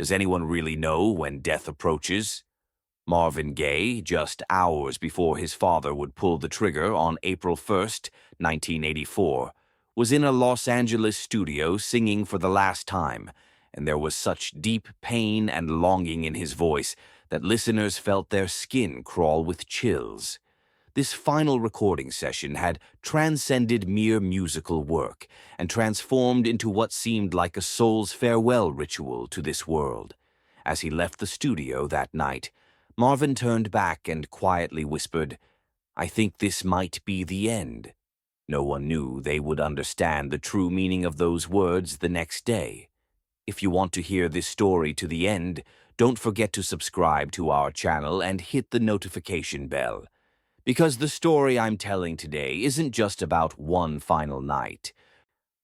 Does anyone really know when death approaches? Marvin Gaye, just hours before his father would pull the trigger on April 1st, 1984, was in a Los Angeles studio singing for the last time, and there was such deep pain and longing in his voice that listeners felt their skin crawl with chills. This final recording session had transcended mere musical work and transformed into what seemed like a soul's farewell ritual to this world. As he left the studio that night, Marvin turned back and quietly whispered, "I think this might be the end." No one knew they would understand the true meaning of those words the next day. If you want to hear this story to the end, don't forget to subscribe to our channel and hit the notification bell. Because the story I'm telling today isn't just about one final night,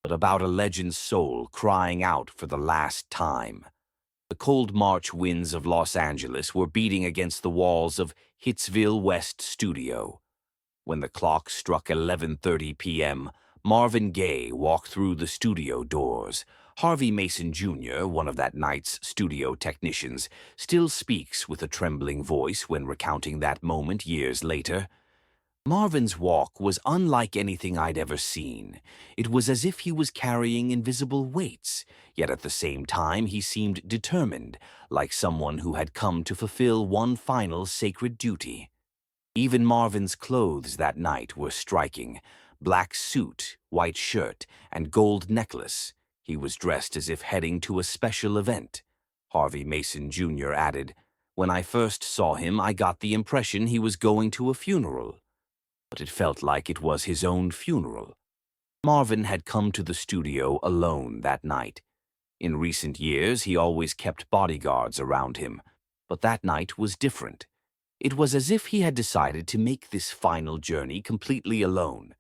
but about a legend's soul crying out for the last time. The cold March winds of Los Angeles were beating against the walls of Hitsville West Studio. When the clock struck 11:30 p.m., Marvin Gaye walked through the studio doors. Harvey Mason Jr., one of that night's studio technicians, still speaks with a trembling voice when recounting that moment years later. Marvin's walk was unlike anything I'd ever seen. It was as if he was carrying invisible weights, yet at the same time he seemed determined, like someone who had come to fulfill one final sacred duty. Even Marvin's clothes that night were striking. Black suit, white shirt, and gold necklace. He was dressed as if heading to a special event. Harvey Mason Jr. added, "When I first saw him, I got the impression he was going to a funeral." But it felt like it was his own funeral. Marvin had come to the studio alone that night. In recent years, he always kept bodyguards around him, but that night was different. It was as if he had decided to make this final journey completely alone.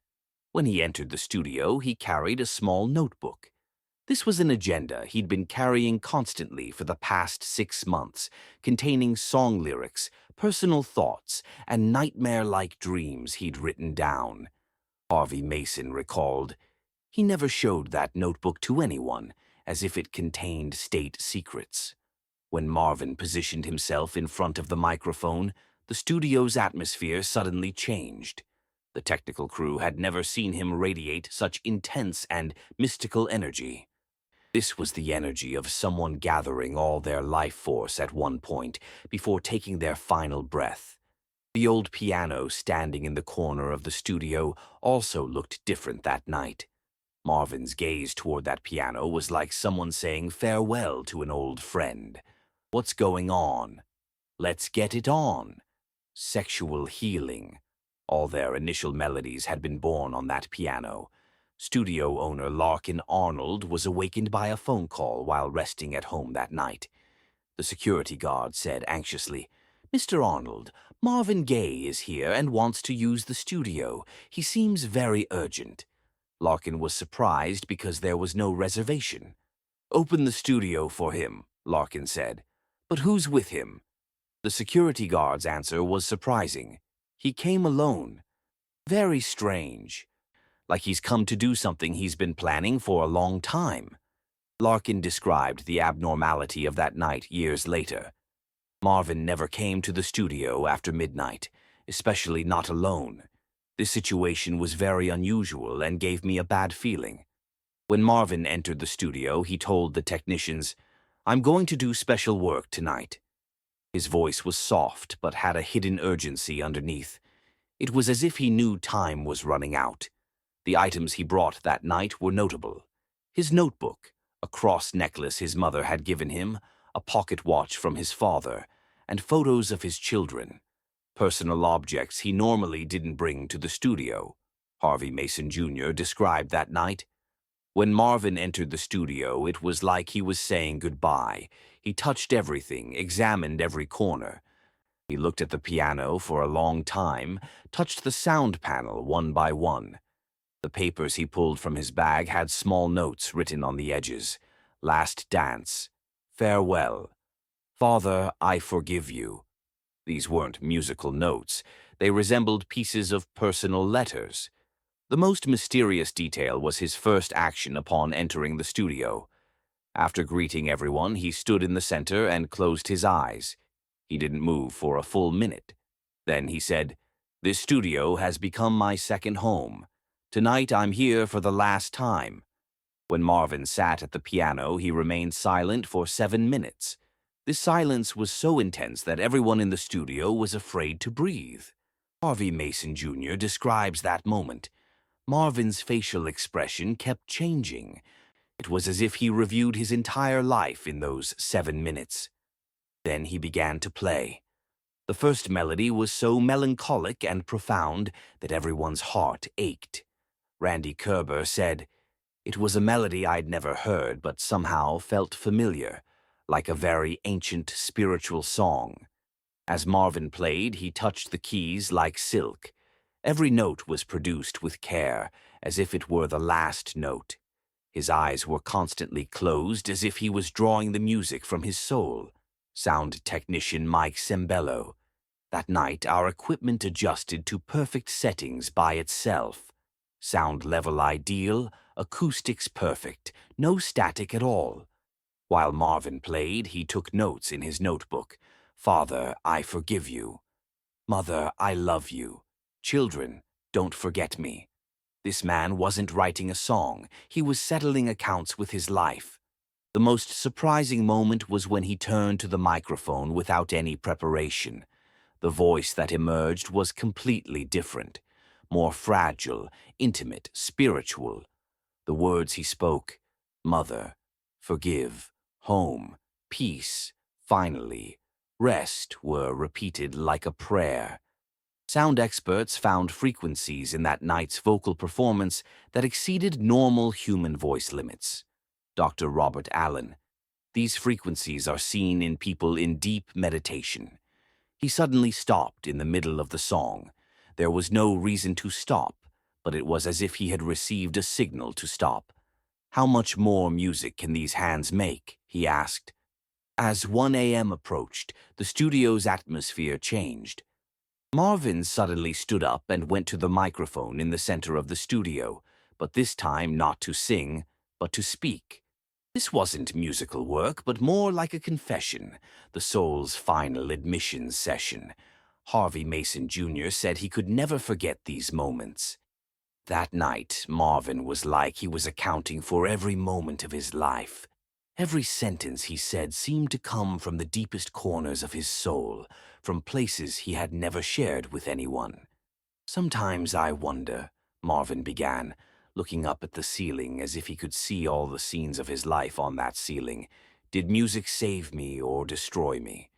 When he entered the studio, he carried a small notebook. This was an agenda he'd been carrying constantly for the past 6 months, containing song lyrics, personal thoughts, and nightmare-like dreams he'd written down. Harvey Mason recalled, "He never showed that notebook to anyone, as if it contained state secrets." When Marvin positioned himself in front of the microphone, the studio's atmosphere suddenly changed. The technical crew had never seen him radiate such intense and mystical energy. This was the energy of someone gathering all their life force at one point before taking their final breath. The old piano standing in the corner of the studio also looked different that night. Marvin's gaze toward that piano was like someone saying farewell to an old friend. What's going on? Let's get it on. Sexual healing. All their initial melodies had been born on that piano. Studio owner Larkin Arnold was awakened by a phone call while resting at home that night. The security guard said anxiously, "Mr. Arnold, Marvin Gaye is here and wants to use the studio. He seems very urgent." Larkin was surprised because there was no reservation. "Open the studio for him," Larkin said. "But who's with him?" The security guard's answer was surprising. "He came alone. Very strange. Like he's come to do something he's been planning for a long time." Larkin described the abnormality of that night years later. Marvin never came to the studio after midnight, especially not alone. This situation was very unusual and gave me a bad feeling. When Marvin entered the studio, he told the technicians, "I'm going to do special work tonight." His voice was soft but had a hidden urgency underneath. It was as if he knew time was running out. The items he brought that night were notable. His notebook, a cross necklace his mother had given him, a pocket watch from his father, and photos of his children. Personal objects he normally didn't bring to the studio. Harvey Mason Jr. described that night. When Marvin entered the studio, it was like he was saying goodbye. He touched everything, examined every corner. He looked at the piano for a long time, touched the sound panel one by one. The papers he pulled from his bag had small notes written on the edges. "Last dance. Farewell. Father, I forgive you." These weren't musical notes. They resembled pieces of personal letters. The most mysterious detail was his first action upon entering the studio. After greeting everyone, he stood in the center and closed his eyes. He didn't move for a full minute. Then he said, "This studio has become my second home. Tonight I'm here for the last time." When Marvin sat at the piano, he remained silent for 7 minutes. This silence was so intense that everyone in the studio was afraid to breathe. Harvey Mason Jr. describes that moment. Marvin's facial expression kept changing. It was as if he reviewed his entire life in those 7 minutes. Then he began to play. The first melody was so melancholic and profound that everyone's heart ached. Randy Kerber said, "It was a melody I'd never heard but somehow felt familiar, like a very ancient spiritual song." As Marvin played, he touched the keys like silk. Every note was produced with care, as if it were the last note. His eyes were constantly closed, as if he was drawing the music from his soul. Sound technician Mike Sembello. That night, our equipment adjusted to perfect settings by itself. Sound level ideal, acoustics perfect, no static at all. While Marvin played, he took notes in his notebook. "Father, I forgive you. Mother, I love you. Children, don't forget me." This man wasn't writing a song. He was settling accounts with his life. The most surprising moment was when he turned to the microphone without any preparation. The voice that emerged was completely different, more fragile, intimate, spiritual. The words he spoke, mother, forgive, home, peace, finally, rest, were repeated like a prayer. Sound experts found frequencies in that night's vocal performance that exceeded normal human voice limits. Dr. Robert Allen. These frequencies are seen in people in deep meditation. He suddenly stopped in the middle of the song. There was no reason to stop, but it was as if he had received a signal to stop. "How much more music can these hands make?" he asked. As 1 a.m. approached, the studio's atmosphere changed. Marvin suddenly stood up and went to the microphone in the center of the studio, but this time not to sing, but to speak. This wasn't musical work, but more like a confession, the soul's final admission session. Harvey Mason Jr. said he could never forget these moments. That night, Marvin was like he was accounting for every moment of his life. Every sentence he said seemed to come from the deepest corners of his soul, from places he had never shared with anyone. "Sometimes I wonder," Marvin began, looking up at the ceiling as if he could see all the scenes of his life on that ceiling. "Did music save me or destroy me?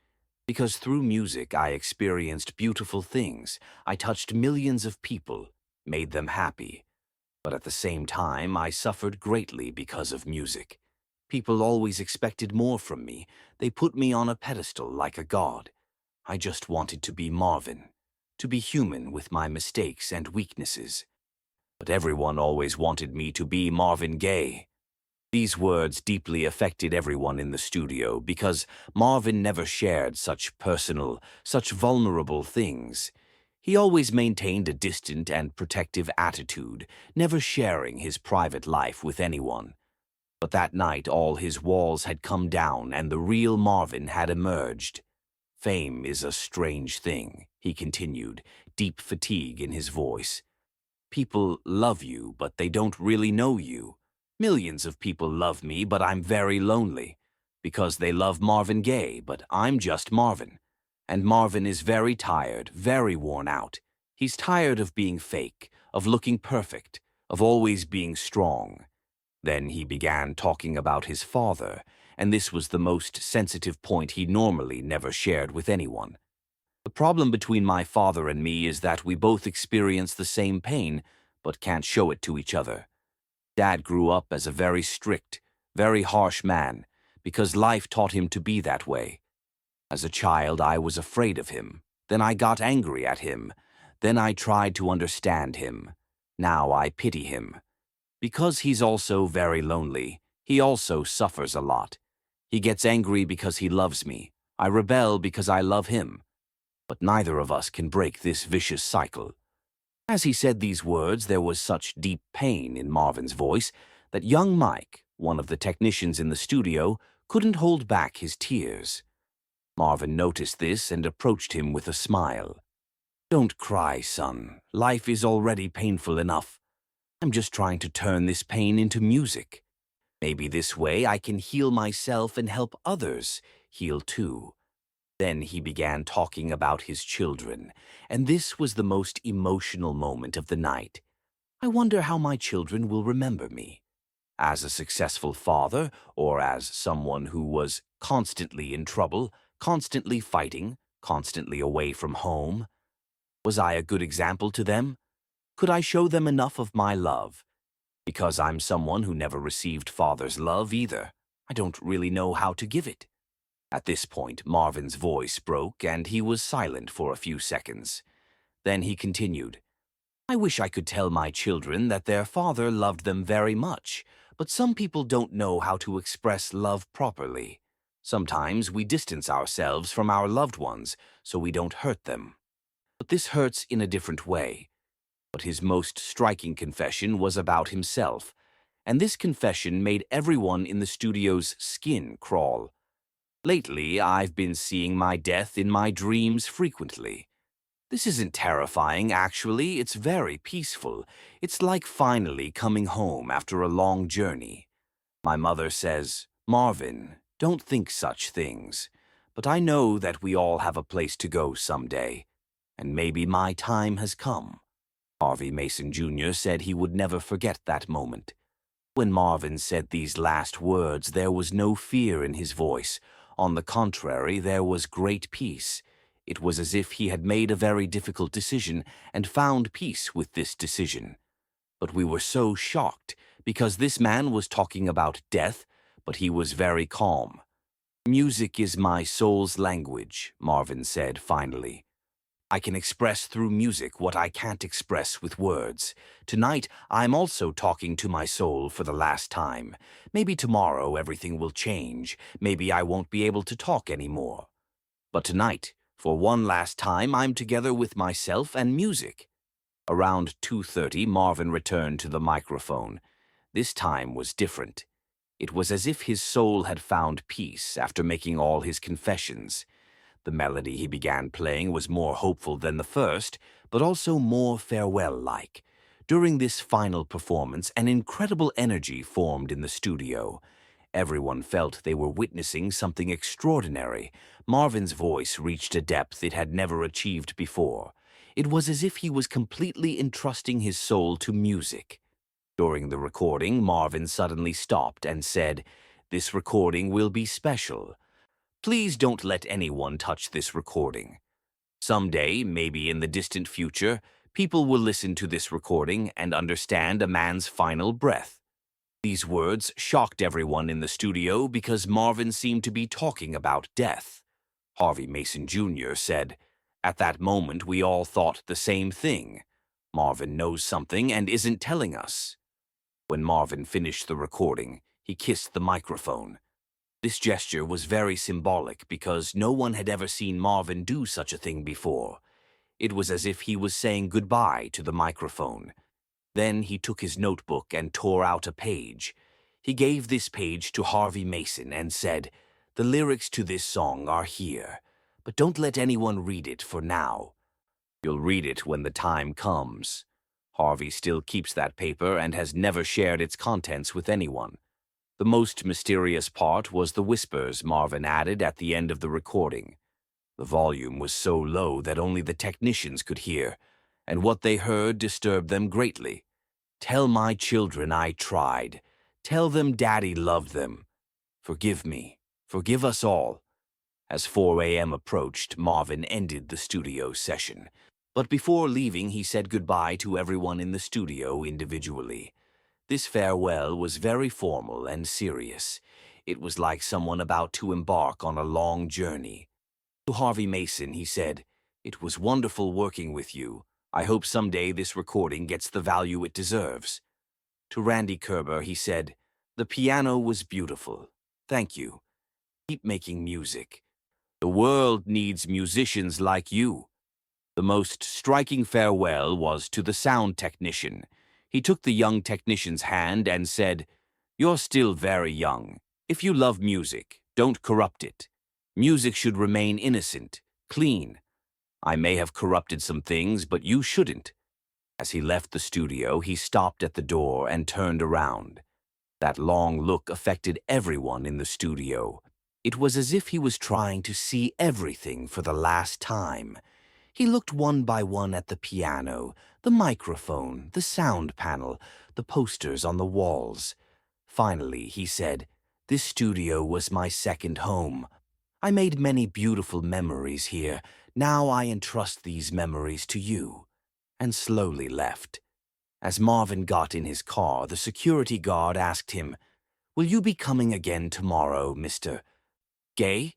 Because through music I experienced beautiful things. I touched millions of people, made them happy. But at the same time, I suffered greatly because of music. People always expected more from me. They put me on a pedestal like a god. I just wanted to be Marvin, to be human with my mistakes and weaknesses. But everyone always wanted me to be Marvin Gaye." These words deeply affected everyone in the studio because Marvin never shared such personal, such vulnerable things. He always maintained a distant and protective attitude, never sharing his private life with anyone. But that night all his walls had come down and the real Marvin had emerged. "Fame is a strange thing," he continued, deep fatigue in his voice. "People love you, but they don't really know you. Millions of people love me, but I'm very lonely. Because they love Marvin Gaye, but I'm just Marvin. And Marvin is very tired, very worn out. He's tired of being fake, of looking perfect, of always being strong." Then he began talking about his father, and this was the most sensitive point he normally never shared with anyone. "The problem between my father and me is that we both experience the same pain, but can't show it to each other. Dad grew up as a very strict, very harsh man, because life taught him to be that way. As a child, I was afraid of him. Then I got angry at him. Then I tried to understand him. Now I pity him. Because he's also very lonely, he also suffers a lot. He gets angry because he loves me. I rebel because I love him. But neither of us can break this vicious cycle." As he said these words, there was such deep pain in Marvin's voice that young Mike, One of the technicians in the studio couldn't hold back his tears. Marvin noticed this and approached him with a smile. "Don't cry, son. Life is already painful enough. I'm just trying to turn this pain into music. Maybe this way I can heal myself and help others heal too." Then he began talking about his children, and this was the most emotional moment of the night. "I wonder how my children will remember me. As a successful father, or as someone who was constantly in trouble, constantly fighting, constantly away from home. Was I a good example to them? Could I show them enough of my love? Because I'm someone who never received father's love either. I don't really know how to give it." At this point, Marvin's voice broke and he was silent for a few seconds. Then he continued, "I wish I could tell my children that their father loved them very much, but some people don't know how to express love properly. Sometimes we distance ourselves from our loved ones so we don't hurt them. But this hurts in a different way." But his most striking confession was about himself, and this confession made everyone in the studio's skin crawl. "Lately, I've been seeing my death in my dreams frequently. This isn't terrifying, actually. It's very peaceful. It's like finally coming home after a long journey. My mother says, 'Marvin, don't think such things. But I know that we all have a place to go someday, and maybe my time has come.'" Harvey Mason Jr. said he would never forget that moment. When Marvin said these last words, there was no fear in his voice. On the contrary, there was great peace. It was as if he had made a very difficult decision and found peace with this decision. But we were so shocked, because this man was talking about death, but he was very calm. "Music is my soul's language," Marvin said finally. "I can express through music what I can't express with words. Tonight, I'm also talking to my soul for the last time. Maybe tomorrow everything will change. Maybe I won't be able to talk anymore. But tonight, for one last time, I'm together with myself and music." Around 2:30, Marvin returned to the microphone. This time was different. It was as if his soul had found peace after making all his confessions. The melody he began playing was more hopeful than the first, but also more farewell-like. During this final performance, an incredible energy formed in the studio. Everyone felt they were witnessing something extraordinary. Marvin's voice reached a depth it had never achieved before. It was as if he was completely entrusting his soul to music. During the recording, Marvin suddenly stopped and said, "This recording will be special. Please don't let anyone touch this recording. Someday, maybe in the distant future, people will listen to this recording and understand a man's final breath." These words shocked everyone in the studio because Marvin seemed to be talking about death. Harvey Mason Jr. said, "At that moment, we all thought the same thing. Marvin knows something and isn't telling us." When Marvin finished the recording, he kissed the microphone. This gesture was very symbolic because no one had ever seen Marvin do such a thing before. It was as if he was saying goodbye to the microphone. Then he took his notebook and tore out a page. He gave this page to Harvey Mason and said, "The lyrics to this song are here, but don't let anyone read it for now. You'll read it when the time comes." Harvey still keeps that paper and has never shared its contents with anyone. The most mysterious part was the whispers Marvin added at the end of the recording. The volume was so low that only the technicians could hear, and what they heard disturbed them greatly. "Tell my children I tried. Tell them Daddy loved them. Forgive me. Forgive us all." As 4 a.m. approached, Marvin ended the studio session. But before leaving, he said goodbye to everyone in the studio individually. This farewell was very formal and serious. It was like someone about to embark on a long journey. To Harvey Mason, he said, "It was wonderful working with you. I hope someday this recording gets the value it deserves." To Randy Kerber, he said, "The piano was beautiful. Thank you. Keep making music. The world needs musicians like you." The most striking farewell was to the sound technician. He took the young technician's hand and said, You're still very young. If you love music, don't corrupt it. Music should remain innocent, clean. I may have corrupted some things, but you shouldn't. As he left the studio, he stopped at the door and turned around. That long look affected everyone in the studio. It was as if he was trying to see everything for the last time. He looked one by one at the piano, the microphone, the sound panel, the posters on the walls. Finally, he said, "This studio was my second home. I made many beautiful memories here. Now I entrust these memories to you," and slowly left. As Marvin got in his car, the security guard asked him, "Will you be coming again tomorrow, Mr. Gaye?"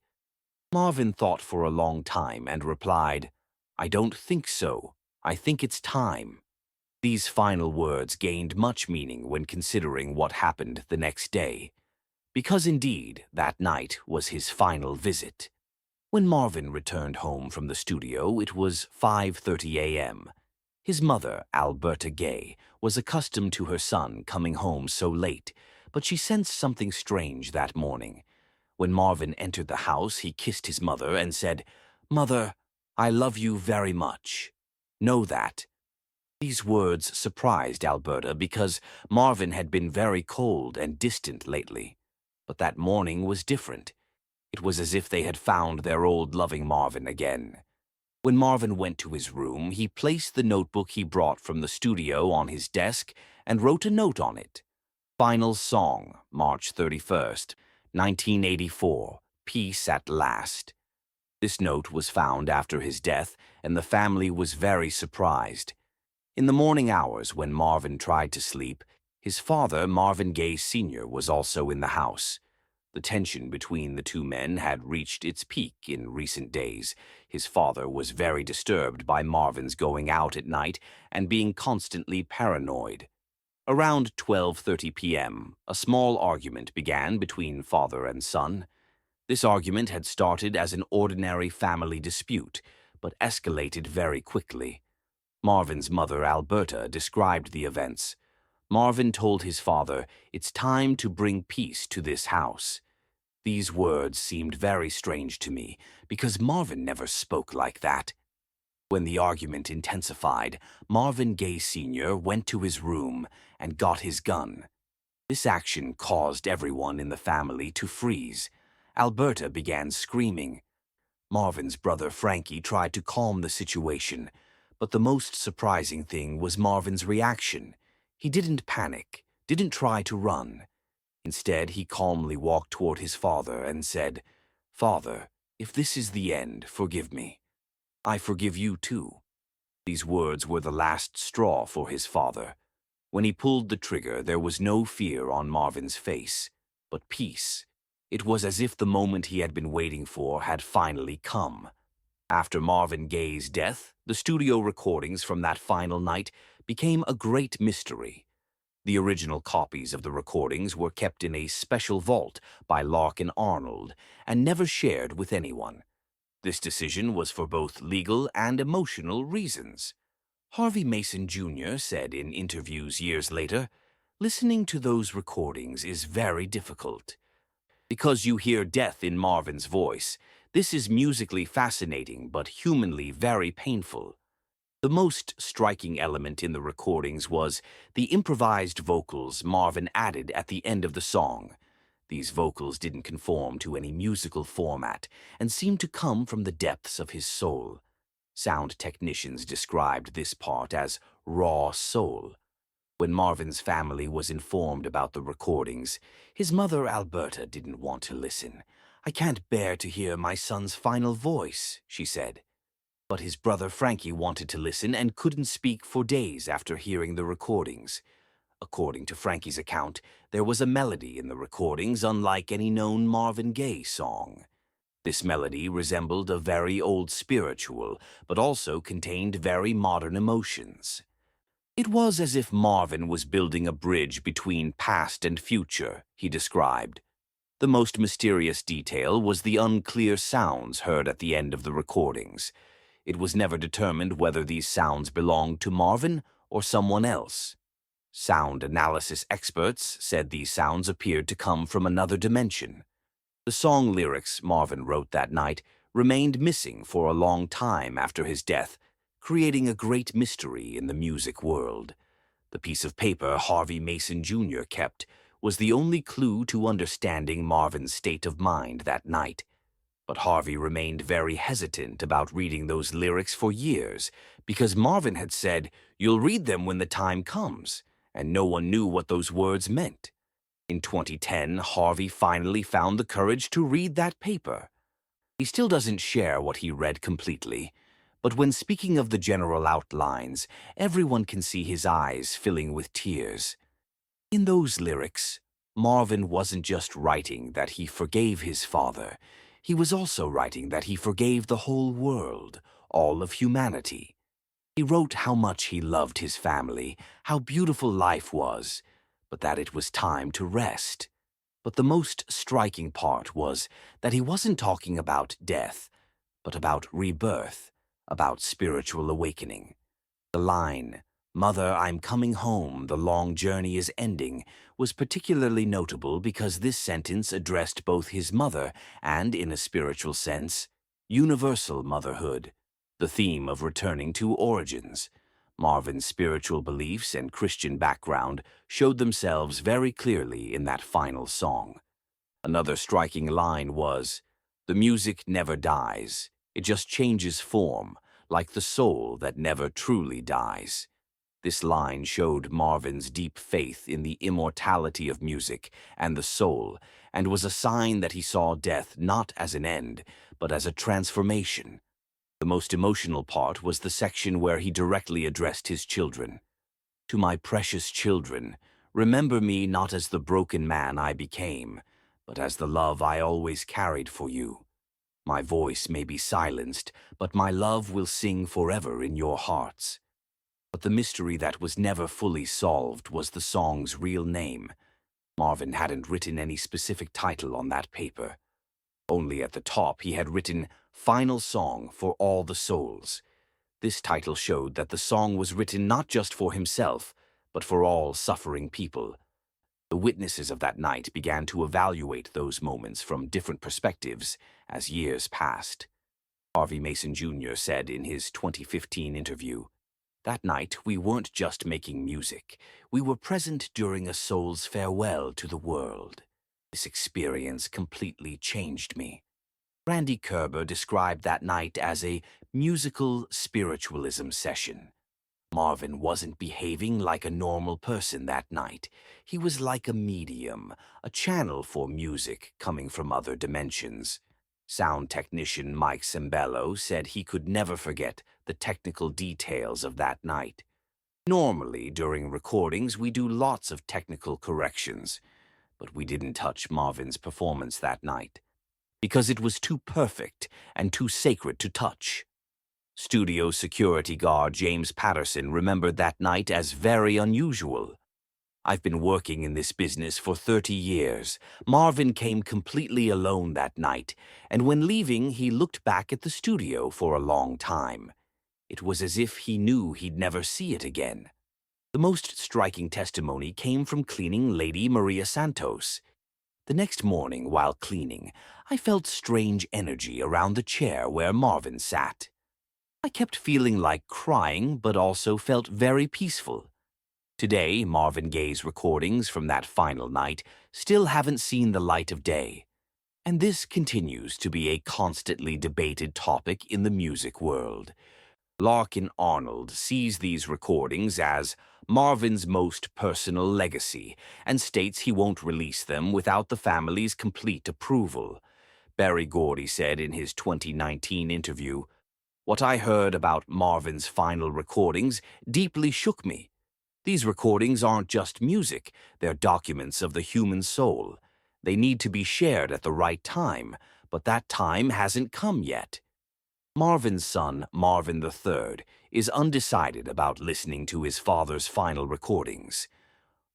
Marvin thought for a long time and replied, "I don't think so. I think it's time." These final words gained much meaning when considering what happened the next day, because indeed that night was his final visit. When Marvin returned home from the studio, it was 5:30 a.m. His mother, Alberta Gaye, was accustomed to her son coming home so late, but she sensed something strange that morning. When Marvin entered the house, he kissed his mother and said, "Mother, I love you very much. Know that." These words surprised Alberta because Marvin had been very cold and distant lately. But that morning was different. It was as if they had found their old loving Marvin again. When Marvin went to his room, he placed the notebook he brought from the studio on his desk and wrote a note on it. Final song, March 31st, 1984, Peace at Last. This note was found after his death, and the family was very surprised. In the morning hours when Marvin tried to sleep, his father, Marvin Gaye Sr., was also in the house. The tension between the two men had reached its peak in recent days. His father was very disturbed by Marvin's going out at night and being constantly paranoid. Around 12:30 p.m., a small argument began between father and son. This argument had started as an ordinary family dispute, but escalated very quickly. Marvin's mother, Alberta, described the events. Marvin told his father, "It's time to bring peace to this house." These words seemed very strange to me, because Marvin never spoke like that. When the argument intensified, Marvin Gaye Sr. went to his room and got his gun. This action caused everyone in the family to freeze. Alberta began screaming. Marvin's brother Frankie tried to calm the situation, but the most surprising thing was Marvin's reaction. He didn't panic, didn't try to run. Instead, he calmly walked toward his father and said, "Father, if this is the end, forgive me. I forgive you too." These words were the last straw for his father. When he pulled the trigger, there was no fear on Marvin's face, but peace. It was as if the moment he had been waiting for had finally come. After Marvin Gaye's death, the studio recordings from that final night became a great mystery. The original copies of the recordings were kept in a special vault by Larkin Arnold and never shared with anyone. This decision was for both legal and emotional reasons. Harvey Mason Jr. said in interviews years later, "Listening to those recordings is very difficult. Because you hear death in Marvin's voice, this is musically fascinating but humanly very painful." The most striking element in the recordings was the improvised vocals Marvin added at the end of the song. These vocals didn't conform to any musical format and seemed to come from the depths of his soul. Sound technicians described this part as raw soul. When Marvin's family was informed about the recordings, his mother Alberta didn't want to listen. "I can't bear to hear my son's final voice," she said. But his brother Frankie wanted to listen and couldn't speak for days after hearing the recordings. According to Frankie's account, there was a melody in the recordings unlike any known Marvin Gaye song. This melody resembled a very old spiritual, but also contained very modern emotions. It was as if Marvin was building a bridge between past and future, he described. The most mysterious detail was the unclear sounds heard at the end of the recordings. It was never determined whether these sounds belonged to Marvin or someone else. Sound analysis experts said these sounds appeared to come from another dimension. The song lyrics Marvin wrote that night remained missing for a long time after his death, creating a great mystery in the music world. The piece of paper Harvey Mason Jr. kept was the only clue to understanding Marvin's state of mind that night. But Harvey remained very hesitant about reading those lyrics for years because Marvin had said, "You'll read them when the time comes," and no one knew what those words meant. In 2010, Harvey finally found the courage to read that paper. He still doesn't share what he read completely, but when speaking of the general outlines, everyone can see his eyes filling with tears. In those lyrics, Marvin wasn't just writing that he forgave his father, he was also writing that he forgave the whole world, all of humanity. He wrote how much he loved his family, how beautiful life was, but that it was time to rest. But the most striking part was that he wasn't talking about death, but about rebirth, about spiritual awakening. The line, "Mother, I'm coming home, the long journey is ending," was particularly notable because this sentence addressed both his mother and, in a spiritual sense, universal motherhood, the theme of returning to origins. Marvin's spiritual beliefs and Christian background showed themselves very clearly in that final song. Another striking line was, "The music never dies, it just changes form, like the soul that never truly dies." This line showed Marvin's deep faith in the immortality of music and the soul, and was a sign that he saw death not as an end, but as a transformation. The most emotional part was the section where he directly addressed his children. "To my precious children, remember me not as the broken man I became, but as the love I always carried for you. My voice may be silenced, but my love will sing forever in your hearts." But the mystery that was never fully solved was the song's real name. Marvin hadn't written any specific title on that paper. Only at the top he had written, "Final Song for All the Souls." This title showed that the song was written not just for himself, but for all suffering people. The witnesses of that night began to evaluate those moments from different perspectives as years passed. Harvey Mason Jr. said in his 2015 interview, "That night we weren't just making music, we were present during a soul's farewell to the world. This experience completely changed me." Randy Kerber described that night as a musical spiritualism session. Marvin wasn't behaving like a normal person that night. He was like a medium, a channel for music coming from other dimensions. Sound technician Mike Sembello said he could never forget the technical details of that night. "Normally, during recordings, we do lots of technical corrections, but we didn't touch Marvin's performance that night, because it was too perfect and too sacred to touch." Studio security guard James Patterson remembered that night as very unusual. "I've been working in this business for 30 years. Marvin came completely alone that night, and when leaving, he looked back at the studio for a long time. It was as if he knew he'd never see it again." The most striking testimony came from cleaning lady Maria Santos. "The next morning, while cleaning, I felt strange energy around the chair where Marvin sat. I kept feeling like crying, but also felt very peaceful." Today, Marvin Gaye's recordings from that final night still haven't seen the light of day, and this continues to be a constantly debated topic in the music world. Larkin Arnold sees these recordings as Marvin's most personal legacy and states he won't release them without the family's complete approval. Barry Gordy said in his 2019 interview, "What I heard about Marvin's final recordings deeply shook me. These recordings aren't just music, they're documents of the human soul. They need to be shared at the right time, but that time hasn't come yet." Marvin's son, Marvin III, is undecided about listening to his father's final recordings.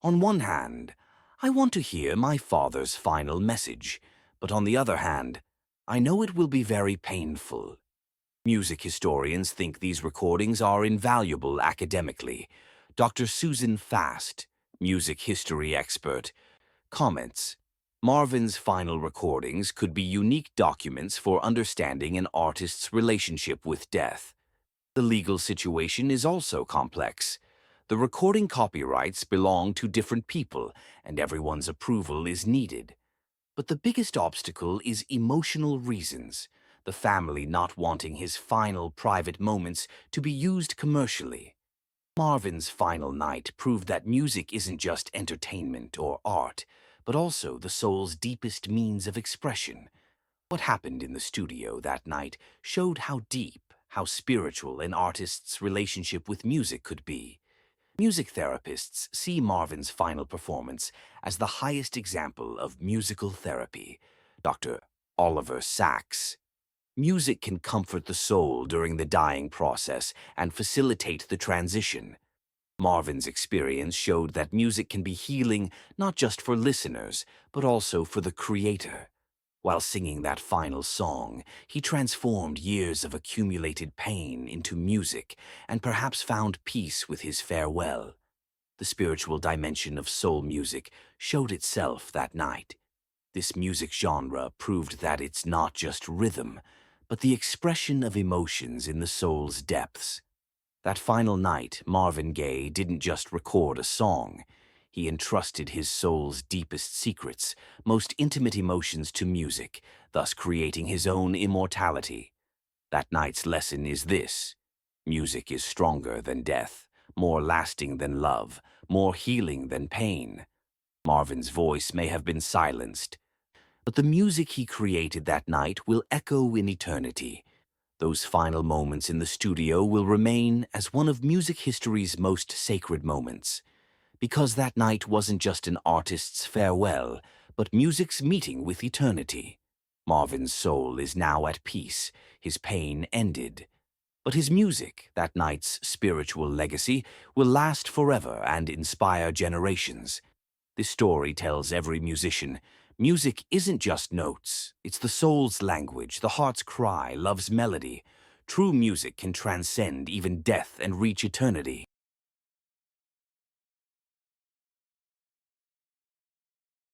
"On one hand, I want to hear my father's final message, but on the other hand, I know it will be very painful." Music historians think these recordings are invaluable academically. Dr. Susan Fast, music history expert, comments, Marvin's final recordings could be unique documents for understanding an artist's relationship with death. The legal situation is also complex. The recording copyrights belong to different people, and everyone's approval is needed. But the biggest obstacle is emotional reasons, the family not wanting his final private moments to be used commercially. Marvin's final night proved that music isn't just entertainment or art, but also the soul's deepest means of expression. What happened in the studio that night showed how deep, how spiritual an artist's relationship with music could be. Music therapists see Marvin's final performance as the highest example of musical therapy. Dr. Oliver Sacks. Music can comfort the soul during the dying process and facilitate the transition. Marvin's experience showed that music can be healing not just for listeners, but also for the creator. While singing that final song, he transformed years of accumulated pain into music and perhaps found peace with his farewell. The spiritual dimension of soul music showed itself that night. This music genre proved that it's not just rhythm, but the expression of emotions in the soul's depths. That final night, Marvin Gaye didn't just record a song. He entrusted his soul's deepest secrets, most intimate emotions to music, thus creating his own immortality. That night's lesson is this: music is stronger than death, more lasting than love, more healing than pain. Marvin's voice may have been silenced, but the music he created that night will echo in eternity. Those final moments in the studio will remain as one of music history's most sacred moments. Because that night wasn't just an artist's farewell, but music's meeting with eternity. Marvin's soul is now at peace, his pain ended. But his music, that night's spiritual legacy, will last forever and inspire generations. This story tells every musician, music isn't just notes. It's the soul's language, the heart's cry, love's melody. True music can transcend even death and reach eternity.